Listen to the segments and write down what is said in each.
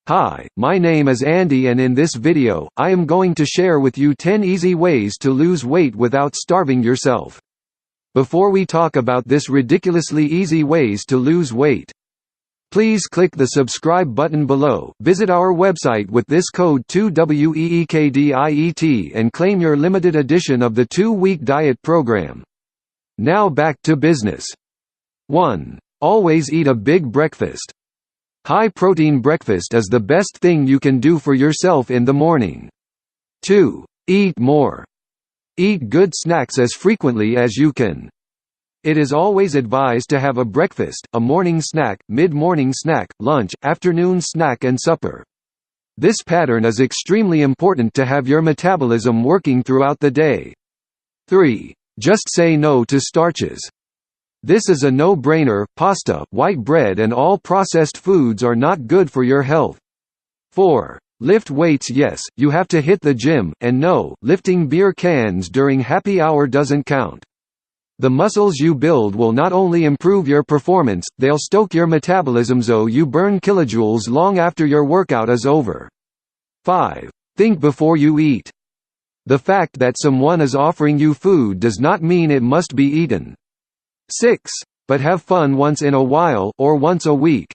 Hi, my name is Andy and in this video, I am going to share with you 10 easy ways to lose weight without starving yourself. Before we talk about this ridiculously easy ways to lose weight, please click the subscribe button below, visit our website with this code 2WEEKDIET and claim your limited edition of the 2-week diet program. Now back to business. 1. Always eat a big breakfast. High-protein breakfast is the best thing you can do for yourself in the morning. 2. Eat more. Eat good snacks as frequently as you can. It is always advised to have a breakfast, a morning snack, mid-morning snack, lunch, afternoon snack and supper. This pattern is extremely important to have your metabolism working throughout the day. 3. Just say no to starches. This is a no-brainer. Pasta, white bread and all processed foods are not good for your health. 4. Lift weights. Yes, you have to hit the gym, and no, lifting beer cans during happy hour doesn't count. The muscles you build will not only improve your performance, they'll stoke your metabolism so you burn kilojoules long after your workout is over. 5. Think before you eat. The fact that someone is offering you food does not mean it must be eaten. 6. But have fun once in a while, or once a week.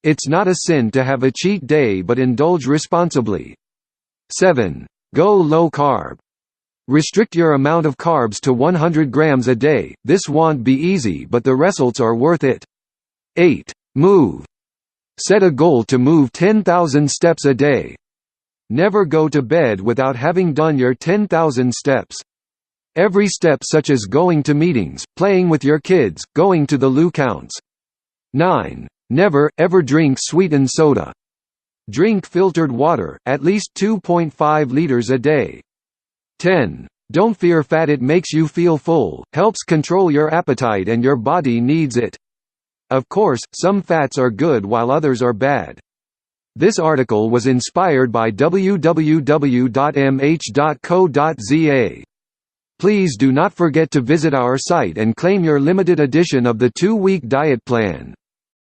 It's not a sin to have a cheat day but indulge responsibly. 7. Go low carb. Restrict your amount of carbs to 100 grams a day. This won't be easy but the results are worth it. 8. Move. Set a goal to move 10,000 steps a day. Never go to bed without having done your 10,000 steps. Every step such as going to meetings, playing with your kids, going to the loo counts. 9. Never, ever drink sweetened soda. Drink filtered water, at least 2.5 liters a day. 10. Don't fear fat. It makes you feel full, helps control your appetite and your body needs it. Of course, some fats are good while others are bad. This article was inspired by www.mh.co.za. Please do not forget to visit our site and claim your limited edition of the 2-week diet plan.